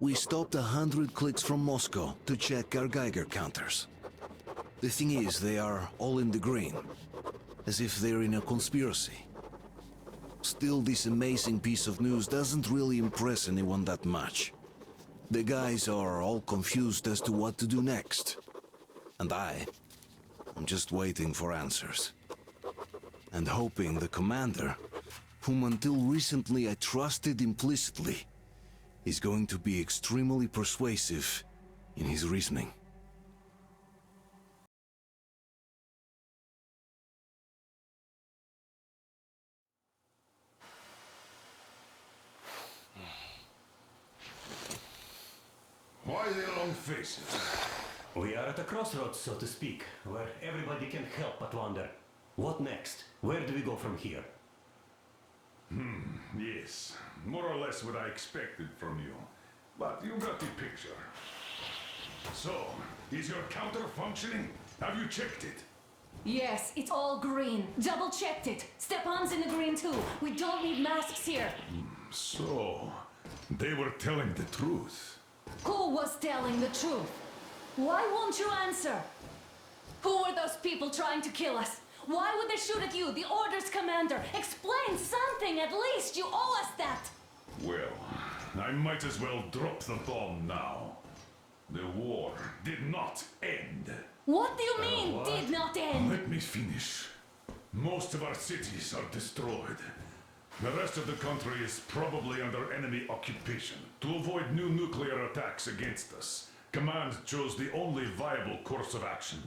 We stopped 100 clicks from Moscow to check our Geiger counters. The thing is, they are all in the green, as if they're in a conspiracy. Still, this amazing piece of news doesn't really impress anyone that much. The guys are all confused as to what to do next. And I'm just waiting for answers. And hoping the commander, whom until recently I trusted implicitly, is going to be extremely persuasive in his reasoning. Why the long faces? We are at a crossroads, so to speak, where everybody can help but wonder. What next? Where do we go from here? Yes, more or less what I expected from you. But you got the picture. So, is your counter functioning? Have you checked it? Yes, it's all green. Double checked it. Stepan's in the green too. We don't need masks here. So, they were telling the truth. Who was telling the truth? Why won't you answer? Who were those people trying to kill us? Why would they shoot at you, the Order's commander? Explain something, at least! You owe us that! Well, I might as well drop the bomb now. The war did not end. What do you mean, did not end? Let me finish. Most of our cities are destroyed. The rest of the country is probably under enemy occupation. To avoid new nuclear attacks against us, Command chose the only viable course of action: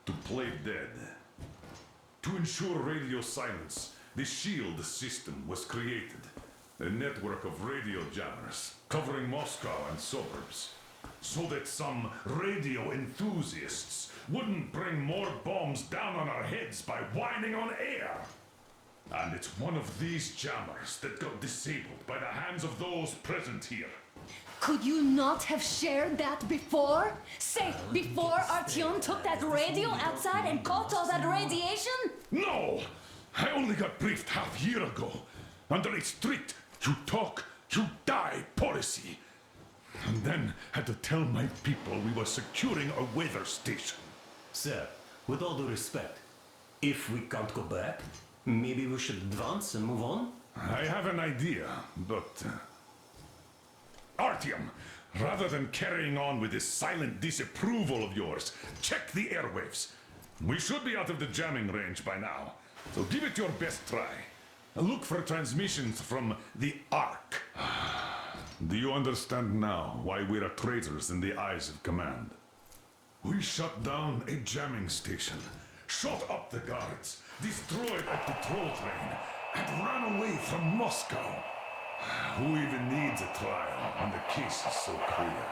to play dead. To ensure radio silence, the SHIELD system was created. A network of radio jammers covering Moscow and suburbs. So that some radio enthusiasts wouldn't bring more bombs down on our heads by whining on air. And it's one of these jammers that got disabled by the hands of those present here. Could you not have shared that before? Say, before Artyom took that radio outside and caught all that radiation? No! I only got briefed half year ago. Under a strict, you talk, you die policy. And then had to tell my people we were securing a weather station. Sir, with all due respect, if we can't go back, maybe we should advance and move on? I have an idea, but... Artyom, rather than carrying on with this silent disapproval of yours, check the airwaves. We should be out of the jamming range by now, so give it your best try. Look for transmissions from the Ark. Do you understand now why we're traitors in the eyes of Command? We shut down a jamming station, shot up the guards, destroyed a patrol train, and ran away from Moscow. Who even needs a trial when the case is so clear?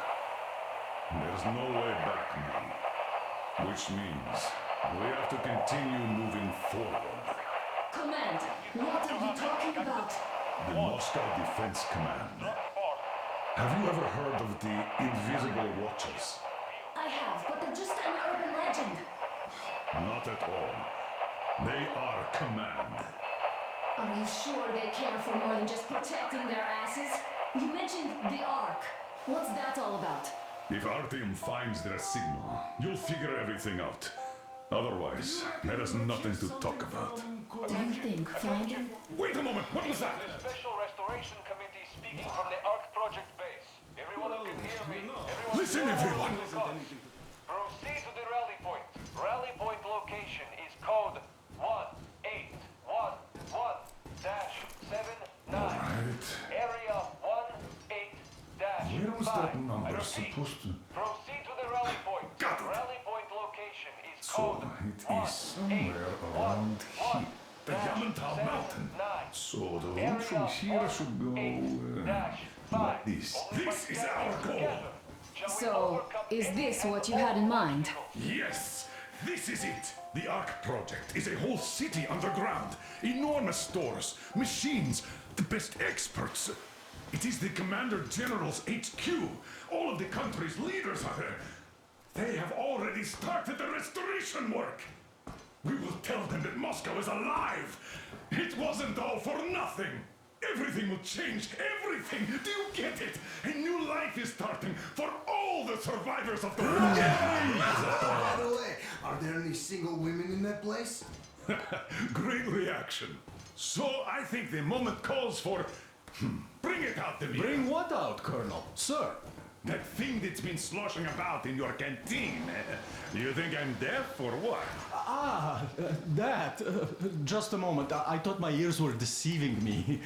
There's no way back now. Which means we have to continue moving forward. Command, what are you talking about? The Moscow Defense Command. Have you ever heard of the Invisible Watchers? I have, but they're just an urban legend. Not at all. They are Command. Are you sure they care for more than just protecting their asses? You mentioned the Ark. What's that all about? If Artyom finds their signal, you'll figure everything out. Otherwise, there is nothing to talk about. Do you think finding... Wait a moment, what was that? The Special Restoration Committee speaking from the Ark Project base. Everyone who can hear me, Listen, everyone! Proceed to the rally point. Rally point location is code 1811-79. Alright. Area 18-5. Where was that number supposed to... Proceed to the rally point. Got it. Rally point location is So, code it is somewhere around here. The Yamantau Mountain. 9. So the route from here should go... like this. This is our goal! So, is this what you had in mind? Yes! This is it! The Ark Project is a whole city underground. Enormous stores, machines, the best experts. It is the Commander General's HQ. All of the country's leaders are there. They have already started the restoration work. We will tell them that Moscow is alive. It wasn't all for nothing. Everything will change. Everything. Do you get it? A new life is starting for all the survivors of the war. By the way, are there any single women in that place? Great reaction. So I think the moment calls for... Bring it out, Devere. Bring what out, Colonel? Sir? That thing that's been sloshing about in your canteen. You think I'm deaf or what? That. Just a moment. I thought my ears were deceiving me.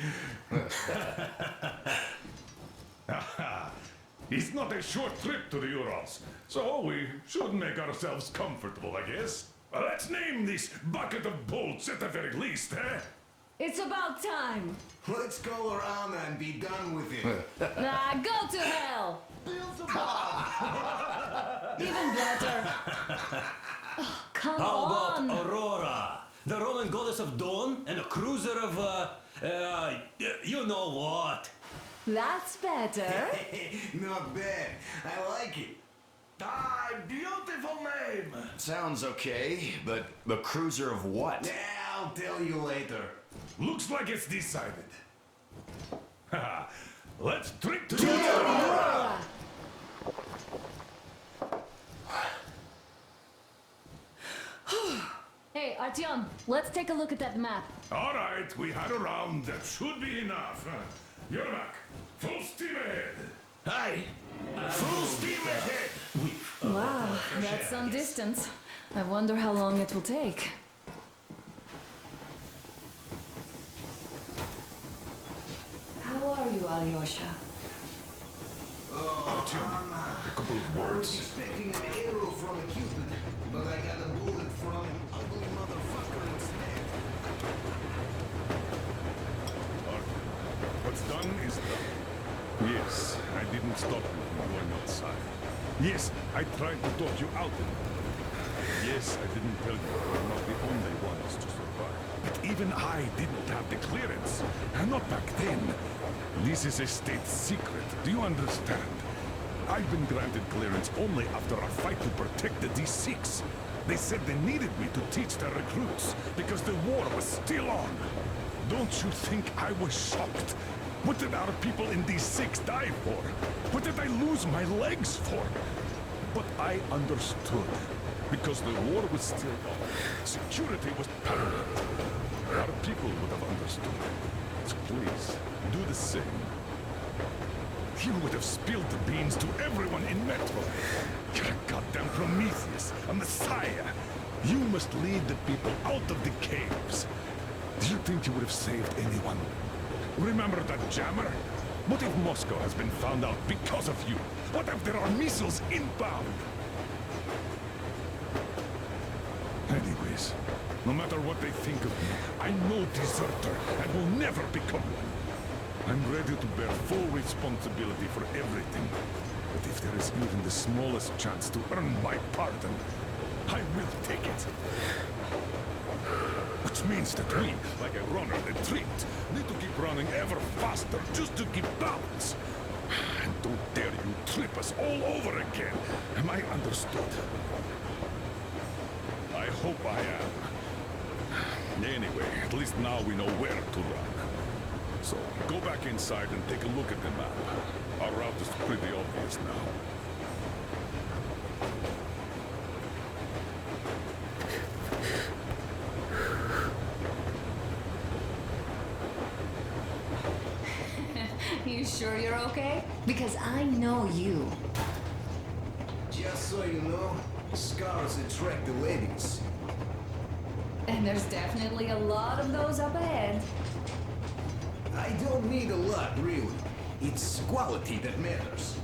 It's not a short trip to the Urals, so we should make ourselves comfortable, I guess. Let's name this bucket of bolts at the very least, eh? It's about time. Let's call her Anna and be done with it. Go to hell. Even better. Oh, come How on. about Aurora? The Roman goddess of dawn and a cruiser of, you know what? That's better. Not bad. I like it. Ah, beautiful name! Sounds okay, but the cruiser of what? Yeah, I'll tell you later. Looks like it's decided. Let's drink to Aurora. Hey, Artyom, let's take a look at that map. All right, we had a round. That should be enough. You're back. Full steam ahead. Aye! Full steam ahead! Wow, that's some distance. I wonder how long it will take. How are you, Alyosha? A couple of I was words. expecting an arrow from a Cupid, but I got a bullet from an ugly motherfucker instead. What's done is done. Yes, I didn't stop you from going outside. Yes, I tried to talk you out of it. Yes, I didn't tell you you're not the only ones to survive. But even I didn't have the clearance. And not back then. This is a state secret. Do you understand? I've been granted clearance only after a fight to protect the D6. They said they needed me to teach their recruits because the war was still on. Don't you think I was shocked? What did our people in D6 die for? What did I lose my legs for? But I understood. Because the war was still on. Security was paramount. Our people would have understood. So please, do the same. You would have spilled the beans to everyone in Metro. You're a goddamn Prometheus, a messiah. You must lead the people out of the caves. Do you think you would have saved anyone? Remember that jammer? What if Moscow has been found out because of you? What if there are missiles inbound? Anyways, no matter what they think of me, I'm no deserter and will never become one. I'm ready to bear full responsibility for everything. But if there is even the smallest chance to earn my pardon, I will take it. Which means that we, like a runner retreat, need to keep running ever faster just to keep balance. And don't dare you trip us all over again. Am I understood? I hope I am. Anyway, at least now we know where to run. So, go back inside and take a look at the map. Our route is pretty obvious now. You sure you're okay? Because I know you. Just so you know, scars attract the ladies. And there's definitely a lot of those up ahead. I don't need a lot, really. It's quality that matters.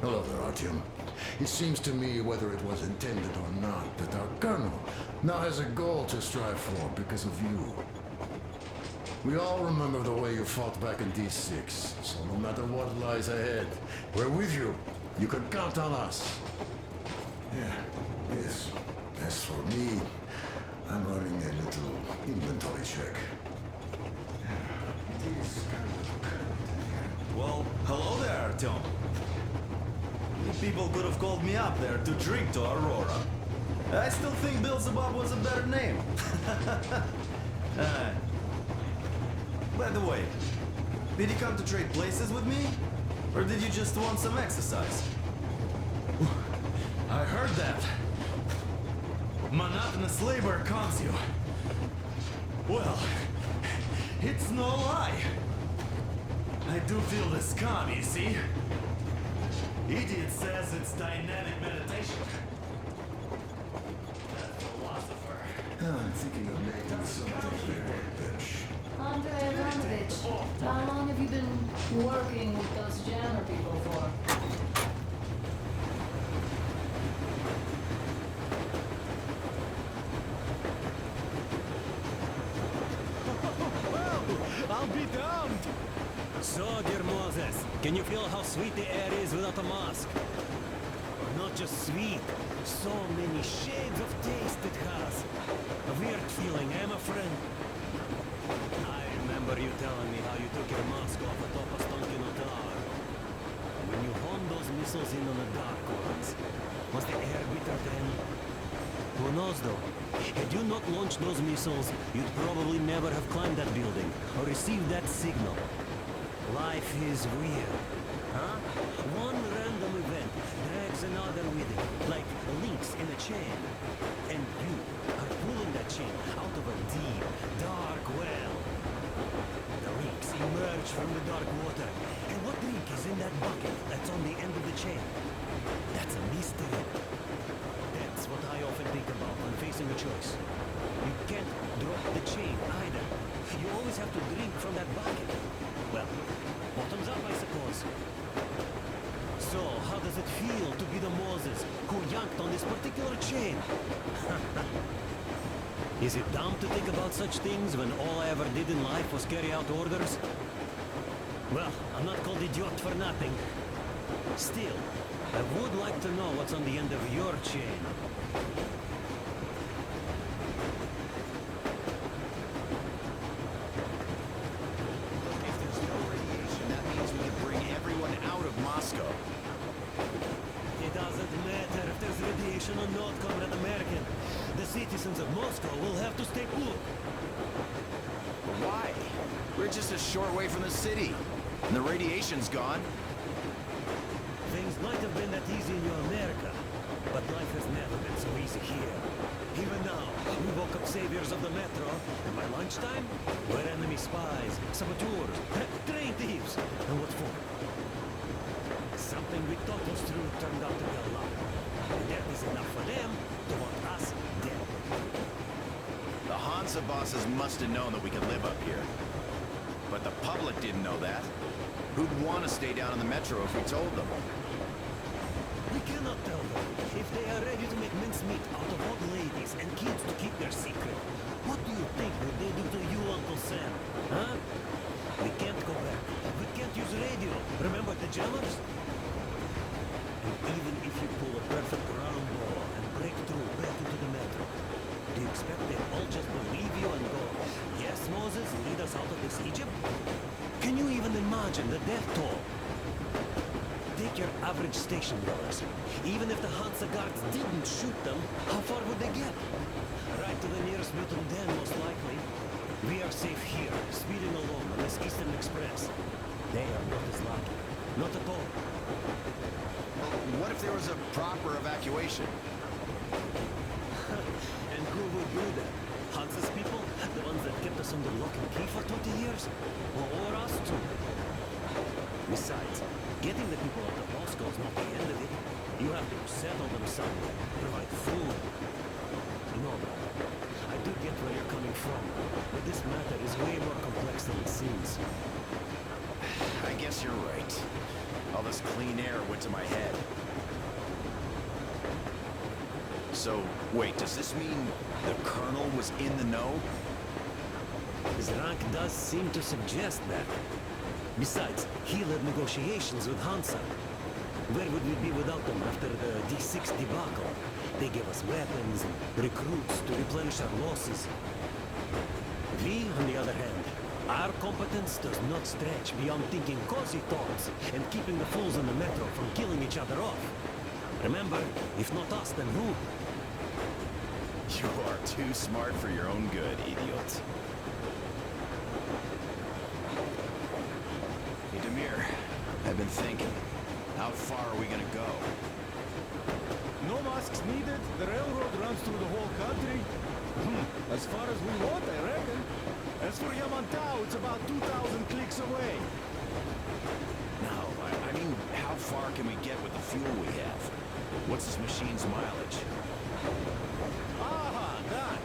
Hello there, Artyom. It seems to me, whether it was intended or not, that our colonel now has a goal to strive for because of you. We all remember the way you fought back in D6, so no matter what lies ahead, we're with you. You can count on us. Yeah, yes. As for me, I'm running a little inventory check. It is kind of... Well, Artyom. You people could have called me up there to drink to Aurora. I still think Beelzebub was a better name. By the way, did you come to trade places with me? Or did you just want some exercise? I heard that. Monotonous labor calms you. Well, it's no lie. I do feel this calm, you see? Idiot says it's dynamic meditation. That philosopher. I'm thinking of making something very bitch. Andrei Ivanovich, how long have you been working with those jammer people for? I'll be damned! So, dear Moses, can you feel how sweet the air is without a mask? Not just sweet, so many shades of taste it has. A weird feeling, eh, my friend? I remember you telling me how you took your mask off atop a Stonkino tower. When you honed those missiles in on the dark ones, was the air bitter then? Who knows though? Had you not launched those missiles, you'd probably never have climbed that building or received that signal. Life is weird, huh? One random event drags another with it, like links in a chain. And you are pulling that chain out of a deep, dark well. The links emerge from the dark water. And what link is in that bucket that's on the end of the chain? That's a mystery. That's what I often think about when facing a choice. You can't drop the chain either. You always have to drink from that bucket. Well, bottoms up, I suppose. So, how does it feel to be the Moses who yanked on this particular chain? Is it dumb to think about such things when all I ever did in life was carry out orders? Well, I'm not called idiot for nothing. Still, I would like to know what's on the end of your chain. If there's no radiation, that means we can bring everyone out of Moscow. It doesn't matter if there's radiation or not, Comrade American. The citizens of Moscow will have to stay put. Why? We're just a short way from the city. And the radiation's gone. Things might have been that easy in your America, but life has never been so easy here. Even now, we woke up saviors of the metro, and by lunchtime, we're enemy spies, saboteurs, train thieves. And what for? Something we thought was true turned out to be a lie. And that is enough for them to want us dead. The Hansa bosses must have known that we could live up here. But the public didn't know that. Who'd want to stay down in the metro if we told them? We cannot tell them. If they are ready to make mincemeat out of old ladies and kids to keep their secret, what do you think would they do to you, Uncle Sam? Huh? We can't go back. We can't use radio. Remember the jammers? And even if you pull a perfect round ball and break through back into the metro, do you expect they'll all just believe you and go, yes, Moses, lead us out of this Egypt? Can you even imagine the death toll? Take your average station dwellers. Even if the Hansa guards didn't shoot them, how far would they get? Right to the nearest mutant den, most likely. We are safe here, speeding along on this Eastern Express. They are not as lucky. Not at all. What if there was a proper evacuation? And who would do that? Hansa's people? The ones that kept us under lock and key for 20 years? Or us too? Besides, getting the people out of Moscow is not the end of it. You have to settle them somewhere, provide food. No, brother. I do get where you're coming from, but this matter is way more complex than it seems. I guess you're right. All this clean air went to my head. So, wait, does this mean the Colonel was in the know? His rank does seem to suggest that. Besides, he led negotiations with Hansa. Where would we be without them after the D6 debacle? They gave us weapons and recruits to replenish our losses. We, on the other hand, Our competence does not stretch beyond thinking cozy thoughts and keeping the fools in the metro from killing each other off. Remember, if not us, then who? You are too smart for your own good, idiot. Hey, Demir, I've been thinking. How far are we gonna go? No masks needed. The railroad runs through the whole country. As far as we want, I reckon. As for Yamantau, it's about 2,000 clicks away. No, I mean, how far can we get with the fuel we have? What's this machine's mileage? Aha, that.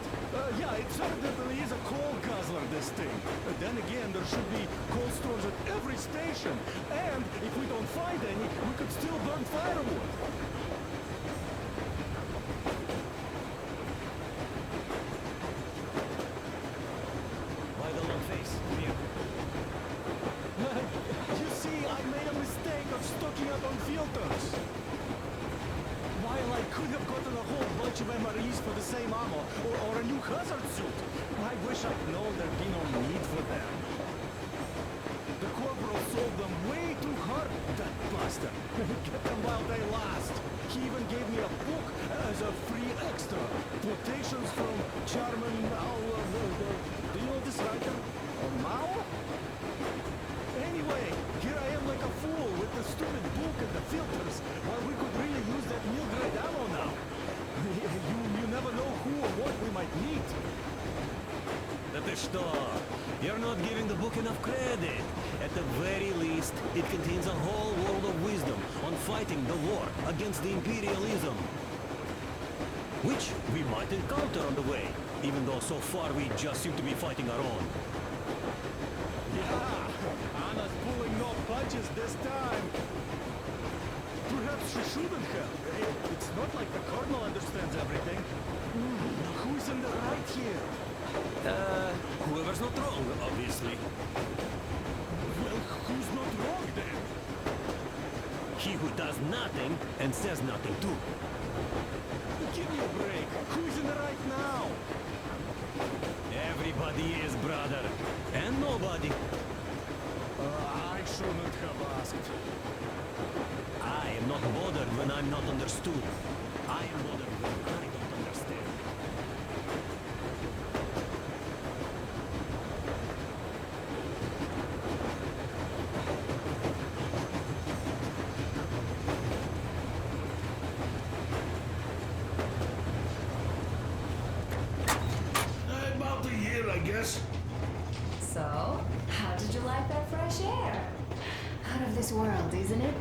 Yeah, it certainly is a coal guzzler, this thing. But then again, there should be coal stores at every station. And if we don't find any, we could still burn firewood. Why the long face? Here. You see, I made a mistake of stocking up on filters. While I could have gotten a whole bunch of MREs for the same ammo, or a new hazard suit, I wish I'd known there'd be no need for them. The corporal sold them way too hard, that bastard. Get them while they last. He even gave me a book as a free extra. Quotations from Chairman Mao, do you know this writer? Mao? Anyway, here I am like a fool with the stupid book and the filters, while we could really use that meal-grade ammo now. You never know who or what we might meet. That is что? You're not giving the book enough credit. At the very least, it contains a whole world of wisdom on fighting the war against the imperialism. Which we might encounter on the way, even though so far we just seem to be fighting our own. Yeah, Anna's pulling no punches this time. Perhaps she shouldn't have. It's not like the Cardinal understands everything. Who's in the right here? Whoever's not wrong, obviously. Well, who's not wrong then? He who does nothing and says nothing too. Give me a break. Who's in the right now? Everybody is, brother. And nobody. I shouldn't have asked. I am not bothered when I'm not understood. I am bothered when I don't understand. About a year, I guess. So, how did you like that fresh air? Out of this world, isn't it?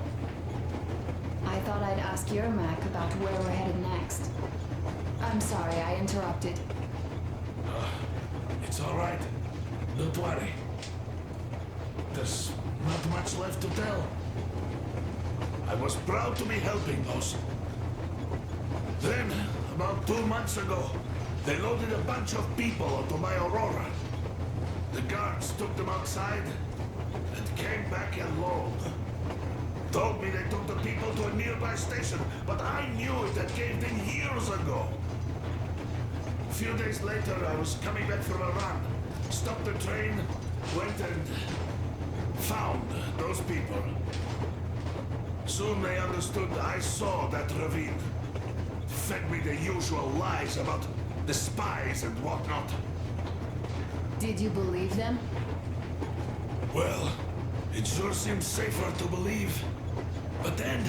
I thought I'd ask your Mac about where we're headed next. I'm sorry I interrupted. It's all right. Don't worry. There's not much left to tell. I was proud to be helping those. Then, about 2 months ago, they loaded a bunch of people onto my Aurora. The guards took them outside and came back alone. Told me they took the people to a nearby station, but I knew it had caved in years ago. A few days later, I was coming back from a run. Stopped the train, went and found those people. Soon they understood I saw that ravine. Fed me the usual lies about the spies and whatnot. Did you believe them? Well, it sure seems safer to believe. But then,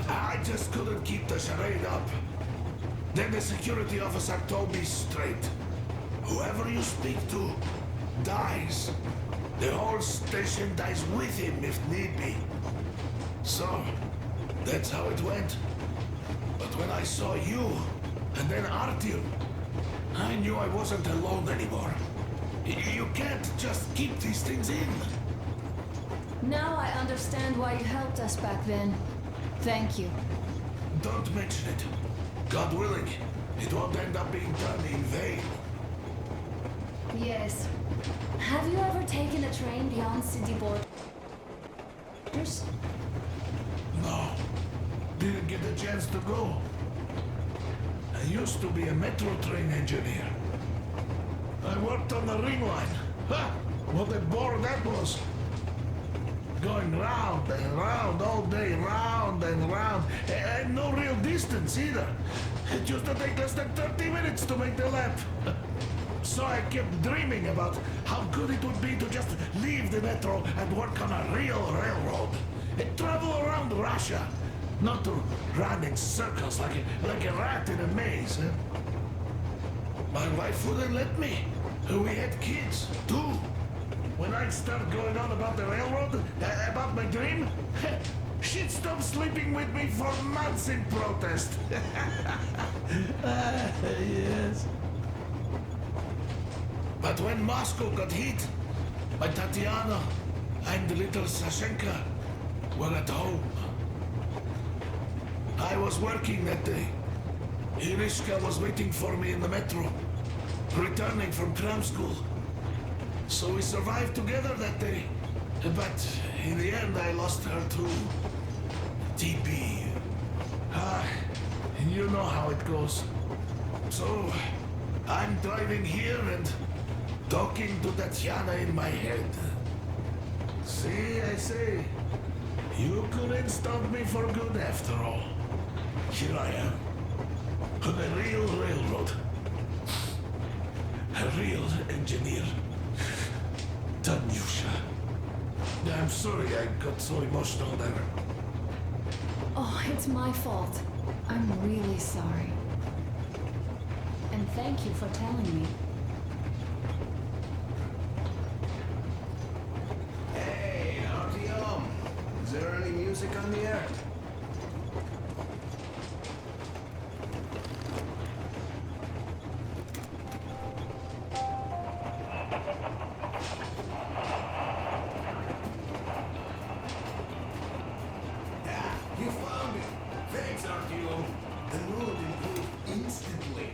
I just couldn't keep the charade up. Then the security officer told me straight. Whoever you speak to dies. The whole station dies with him if need be. So, that's how it went. But when I saw you, and then Artyom, I knew I wasn't alone anymore. You can't just keep these things in. Now I understand why you helped us back then. Thank you. Don't mention it. God willing, it won't end up being done in vain. Yes. Have you ever taken a train beyond city borders? No. Didn't get a chance to go. I used to be a metro train engineer. I worked on the ring line. Ha! What a bore that was. Going round and round all day, round and round, and no real distance either. It used to take less than 30 minutes to make the lap. So I kept dreaming about how good it would be to just leave the metro and work on a real railroad. And travel around Russia, not to run in circles like a rat in a maze. My wife wouldn't let me. We had kids, too. When I'd start going on about the railroad, about my dream, she'd stop sleeping with me for months in protest. Yes. But when Moscow got hit, my Tatiana and the little Sashenka were at home. I was working that day. Irishka was waiting for me in the metro, returning from cram school. So we survived together that day. But in the end, I lost her too. TB. You know how it goes. So, I'm driving here and talking to Tatiana in my head. See, I say, you couldn't stop me for good after all. Here I am, on a real railroad. A real engineer. Tanyusha. I'm sorry I got so emotional there. Oh, it's my fault. I'm really sorry. And thank you for telling me. Hey, Artyom. Is there any music on the air? You found it. Thanks, Artyom. The mood improved instantly.